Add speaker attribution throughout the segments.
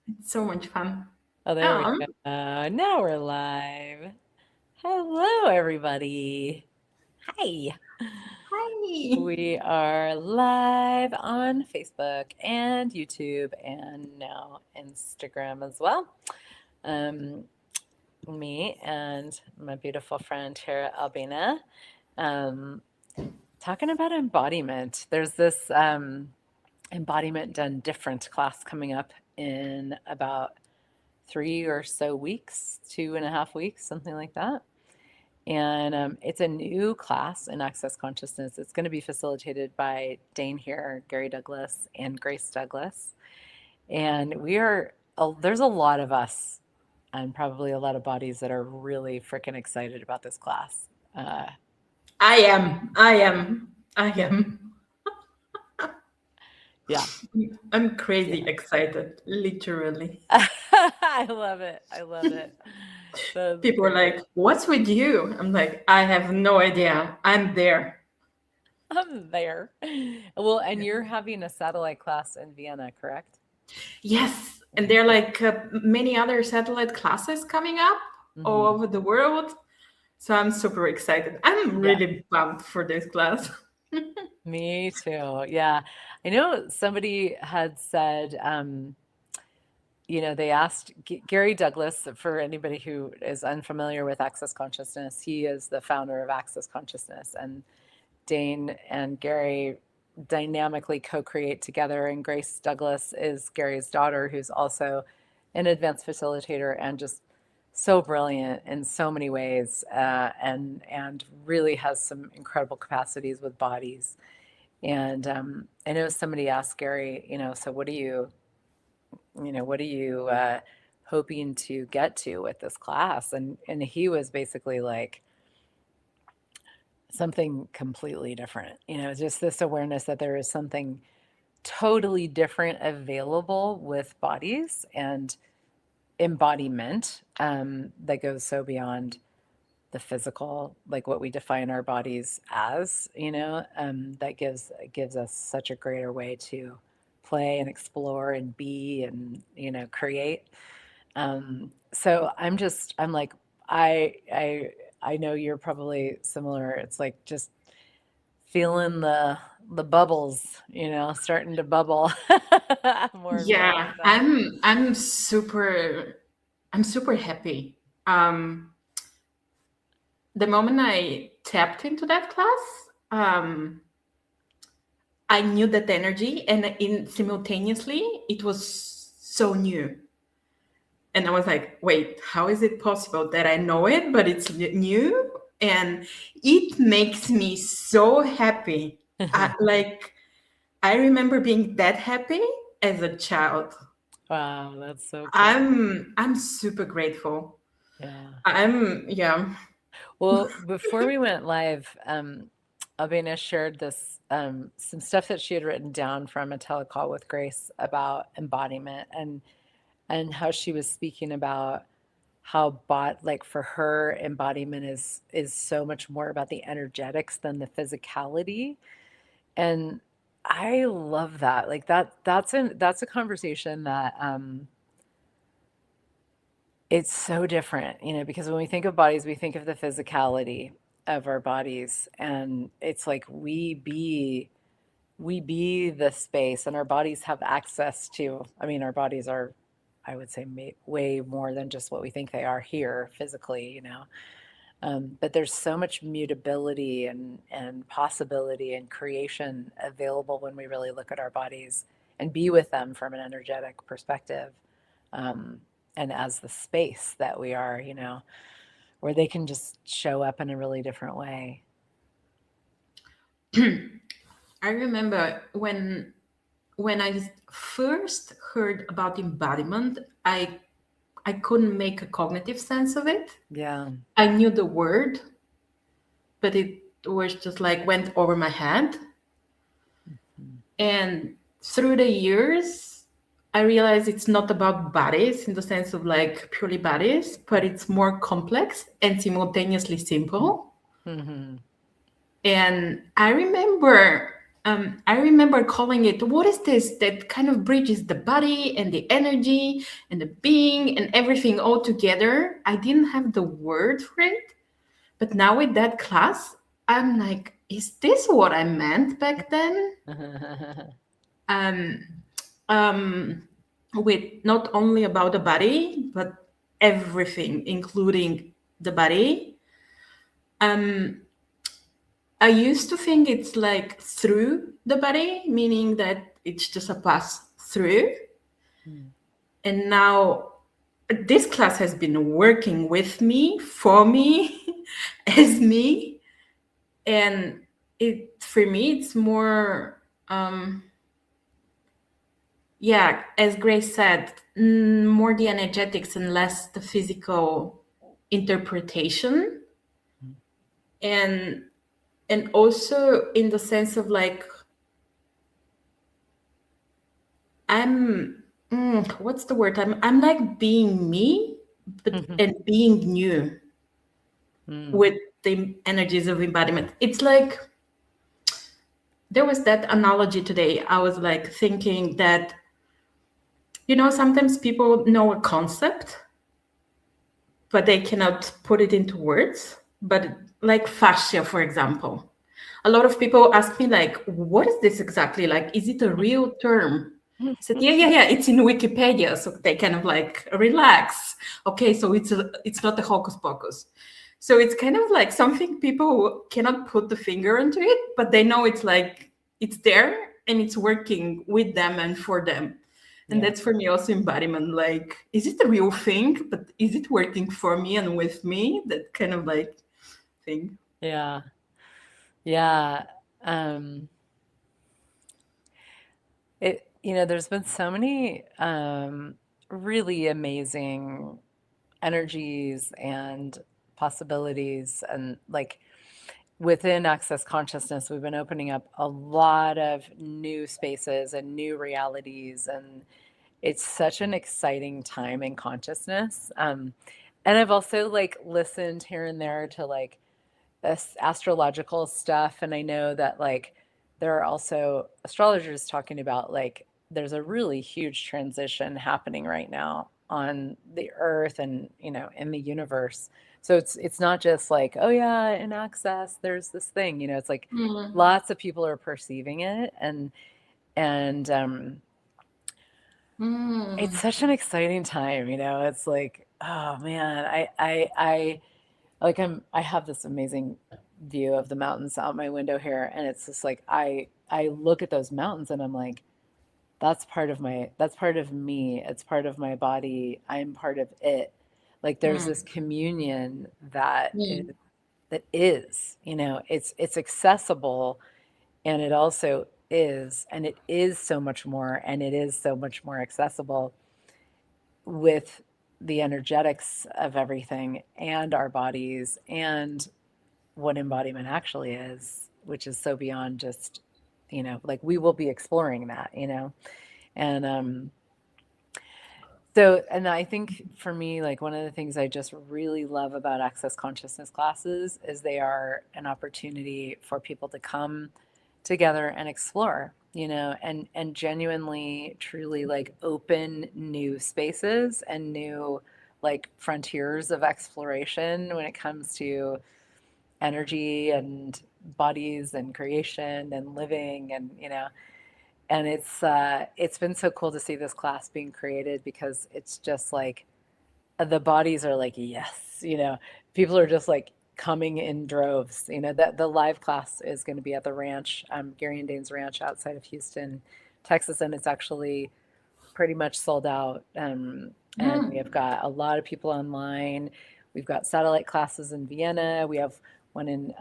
Speaker 1: It's so much fun.
Speaker 2: Oh, there we
Speaker 1: Um,
Speaker 2: go. Now we're live. Hello, everybody. Hi.
Speaker 1: Hi.
Speaker 2: We are live on Facebook and YouTube and now Instagram as well. Um, Me and my beautiful friend here, Albina, um, talking about embodiment. There's this embodiment done different class coming up in about 3 or so weeks, 2.5 weeks, something like that. And it's a new class in Access Consciousness. It's going to be facilitated by Dane here, Gary Douglas, and Grace Douglas. And there's a lot of us and probably a lot of bodies that are really freaking excited about this class. Uh,
Speaker 1: I am. I am. I am.
Speaker 2: yeah,
Speaker 1: I'm
Speaker 2: yeah.
Speaker 1: crazy excited, literally.
Speaker 2: I love it. I love it. That's
Speaker 1: People are
Speaker 2: great.
Speaker 1: like, "What's with you?" I'm like, "I have no idea. I'm there."
Speaker 2: I'm there. Well, and you're having a satellite class in Vienna, correct?
Speaker 1: Yes, and
Speaker 2: Yeah.
Speaker 1: there are like many other satellite classes coming up all
Speaker 2: Hmm.
Speaker 1: over the world. So I'm super excited. I'm
Speaker 2: Yeah,
Speaker 1: really pumped for this class.
Speaker 2: me too. Yeah. I know somebody had said, they asked Gary Douglas, for anybody who is unfamiliar with Access Consciousness, he is the founder of Access Consciousness. And Dane and Gary dynamically co create together. And Grace Douglas is Gary's daughter, who's also an advanced facilitator and just so brilliant in so many ways, and really has some incredible capacities with bodies. And I know somebody asked Gary, so what are you hoping to get to with this class? And he was basically like, something completely different. Just this awareness that there is something totally different available with bodies and embodiment, that goes so beyond the physical, like what we define our bodies as. That gives us such a greater way to play and explore and be and create. So I'm like, I I I know you're probably similar. It's like just feeling the bubbles, starting to bubble more and more
Speaker 1: Yeah,
Speaker 2: with that.
Speaker 1: I'm super happy. Um, the moment I tapped into that class, I knew that energy, and in simultaneously, it was so new. And I was like, "Wait, how is it possible that I know it, but it's new?" And it makes me so happy. Like I remember being that happy as a child.
Speaker 2: Wow, that's so cool.
Speaker 1: I'm super grateful.
Speaker 2: Yeah.
Speaker 1: Yeah.
Speaker 2: Well, before we went live, Albina shared this, some stuff that she had written down from a telecall with Grace about embodiment, and how she was speaking about how like for her, embodiment is so much more about the energetics than the physicality. And I love that. Like that's a conversation that, it's so different, because when we think of bodies, we think of the physicality of our bodies, and it's like we be the space, and our bodies have access to, I mean, our bodies are, I would say, way more than just what we think they are here physically. But there's so much mutability and possibility and creation available when we really look at our bodies and be with them from an energetic perspective. Um, and as the space that we are, where they can just show up in a really different way.
Speaker 1: I remember when I first heard about embodiment, I couldn't make a cognitive sense of it.
Speaker 2: Yeah.
Speaker 1: I knew the word, but it was just like went over my head.
Speaker 2: Mm.
Speaker 1: And through the years, I realized it's not about bodies in the sense of like purely bodies, but it's more complex and simultaneously simple.
Speaker 2: Mm-hmm.
Speaker 1: And I remember I remember calling it, what is this that kind of bridges the body and the energy and the being and everything all together? I didn't have the word for it. But now with that class, I'm like, is this what I meant back then? Um, um, with not only about the body, but everything, including the body. Um, I used to think it's like through the body, meaning that it's just a pass through.
Speaker 2: Mm.
Speaker 1: And now this class has been working with me, for me, as me. And it for me, it's more, yeah, as Grace said, more the energetics and less the physical interpretation.
Speaker 2: Mm.
Speaker 1: And also in the sense of like, I'm what's the word? I'm like being me, but
Speaker 2: Mhm.
Speaker 1: and being new
Speaker 2: Mm.
Speaker 1: with the energies of embodiment. It's like there was that analogy today. I was like thinking that, sometimes people know a concept, but they cannot put it into words. But like fascia, for example, a lot of people ask me like, what is this exactly? Like, is it a real term? I said, yeah, yeah, yeah, it's in Wikipedia. So they kind of like relax. Okay, so it's not a hocus pocus. So it's kind of like something people cannot put the finger into it, but they know it's like it's there and it's working with them and for them. And
Speaker 2: Yeah.
Speaker 1: that's for me also embodiment. Like, is it a real thing? But is it working for me and with me? That kind of like thing.
Speaker 2: Yeah. Yeah. Um, there's been so many really amazing energies and possibilities, and like within access consciousness, we've been opening up a lot of new spaces and new realities, and it's such an exciting time in consciousness. And I've also like listened here and there to like astrological stuff, and I know that like there are also astrologers talking about like there's a really huge transition happening right now on the earth and in the universe. So it's not just like, oh yeah, in access there's this thing, it's like
Speaker 1: Mm.
Speaker 2: lots of people are perceiving it, and it's
Speaker 1: Mm.
Speaker 2: such an exciting time. It's like, oh man, I have this amazing view of the mountains out my window here, and it's just like I look at those mountains and I'm like, that's part of me. It's part of my body. I'm part of it. Like there's
Speaker 1: Mm.
Speaker 2: this communion that is,
Speaker 1: Mm.
Speaker 2: it's accessible, and it also is, and it is so much more, and it is so much more accessible with the energetics of everything and our bodies and what embodiment actually is, which is so beyond just, like we will be exploring that, and and I think for me, like one of the things I just really love about access consciousness classes is they are an opportunity for people to come together and explore, and genuinely, truly like open new spaces and new like frontiers of exploration when it comes to energy and bodies and creation and living, and and it's been so cool to see this class being created, because it's just like the bodies are like, yes, people are just like coming in droves. That the live class is going to be at the ranch, Gary and Dane's ranch outside of Houston, Texas, and it's actually pretty much sold out. And we
Speaker 1: Mm.
Speaker 2: have got a lot of people online. We've got satellite classes in Vienna. We have one in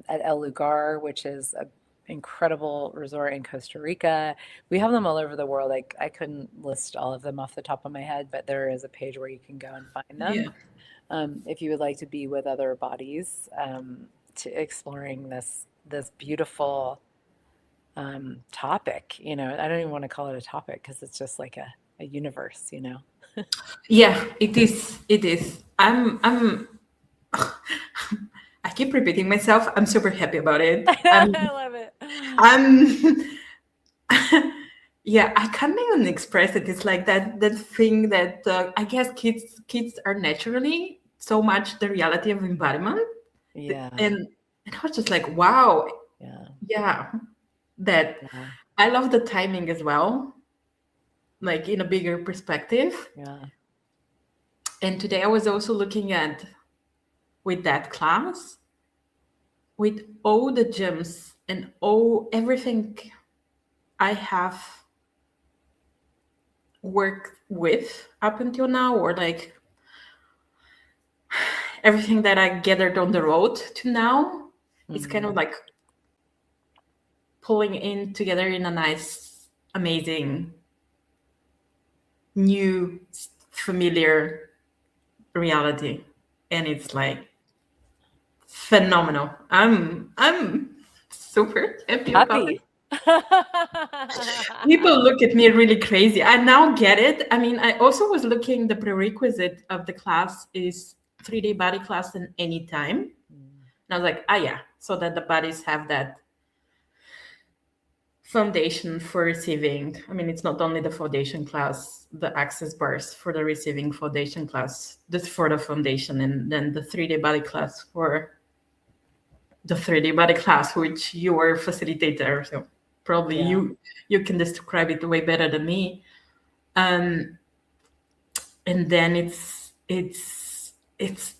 Speaker 2: at El Lugar, which is a incredible resort in Costa Rica. We have them all over the world. I couldn't list all of them off the top of my head, but there is a page where you can go and find them,
Speaker 1: Yeah.
Speaker 2: if you would like to be with other bodies, to exploring this beautiful topic. I don't even want to call it a topic because it's just like a universe.
Speaker 1: Yeah, it is. It is. I'm I keep repeating myself. I'm super happy about it.
Speaker 2: I love it.
Speaker 1: I'm yeah, I can't even express it. It's like that thing that I guess kids are naturally so much the reality of embodiment,
Speaker 2: Yeah.
Speaker 1: and I was just like, wow,
Speaker 2: Yeah.
Speaker 1: yeah, that
Speaker 2: Yeah.
Speaker 1: I love the timing as well, like in a bigger perspective.
Speaker 2: Yeah.
Speaker 1: And today I was also looking at with that class with all the gems and all everything I have worked with up until now, or like everything that I gathered on the road to now, it's kind of
Speaker 2: Mm.
Speaker 1: like pulling in together in a nice, amazing, new, familiar reality. And it's like phenomenal. I'm super happy about it.
Speaker 2: Happy.
Speaker 1: People look at me really crazy. I now get it. I mean, I also was looking, the prerequisite of the class is 3D body class in any time.
Speaker 2: Mm.
Speaker 1: And I was like, ah, yeah, so that the bodies have that foundation for receiving. I mean, it's not only the foundation class, the access bars for the receiving foundation class, this for the foundation, and then the 3D body class for the 3D body class, which you were a facilitator. So probably
Speaker 2: Yeah.
Speaker 1: you can describe it way better than me. Um, and then it's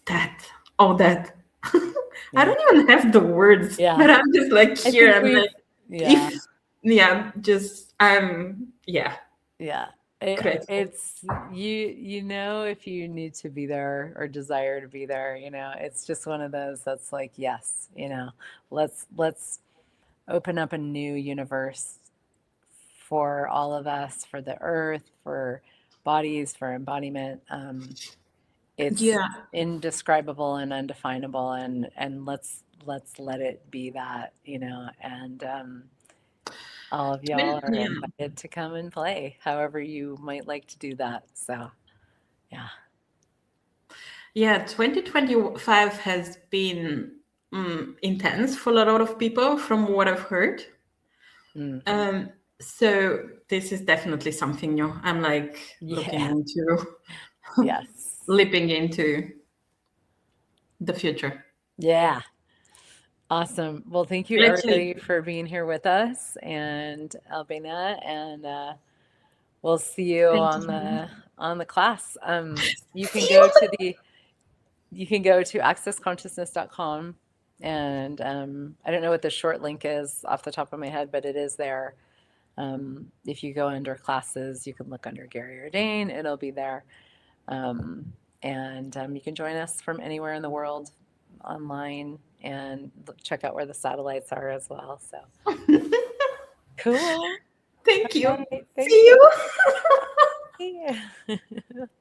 Speaker 1: that all that. I
Speaker 2: Yeah.
Speaker 1: don't even have the words,
Speaker 2: Yeah.
Speaker 1: but I'm just like
Speaker 2: I
Speaker 1: here.
Speaker 2: think
Speaker 1: I'm
Speaker 2: we've,
Speaker 1: like,
Speaker 2: yeah.
Speaker 1: if yeah, just yeah,
Speaker 2: Yeah.
Speaker 1: grateful.
Speaker 2: It's you know if you need to be there or desire to be there, it's just one of those that's like, yes, let's open up a new universe for all of us, for the earth, for bodies, for embodiment. It's
Speaker 1: Yeah,
Speaker 2: indescribable and undefinable, and let's let it be that, and all of y'all are
Speaker 1: yeah,
Speaker 2: invited to come and play however you might like to do that. So, yeah.
Speaker 1: yeah. 2025 has been intense for a lot of people, from what I've heard.
Speaker 2: Mm.
Speaker 1: Um, so this is definitely something new. I'm like looking
Speaker 2: Yeah.
Speaker 1: into,
Speaker 2: Yes.
Speaker 1: leaping into the future.
Speaker 2: Yeah. Awesome. Well, thank you
Speaker 1: Actually,
Speaker 2: everybody for being here with us, and Albina, and we'll see you
Speaker 1: thank
Speaker 2: on
Speaker 1: you.
Speaker 2: the class. You can
Speaker 1: See
Speaker 2: go
Speaker 1: you.
Speaker 2: to accessconsciousness.com, and I don't know what the short link is off the top of my head, but it is there. If you go under classes, you can look under Gary Ordain, it'll be there. And you can join us from anywhere in the world online and check out where the satellites are as well. So cool.
Speaker 1: Thank
Speaker 2: All
Speaker 1: you.
Speaker 2: right. Thanks,
Speaker 1: See you.
Speaker 2: everybody.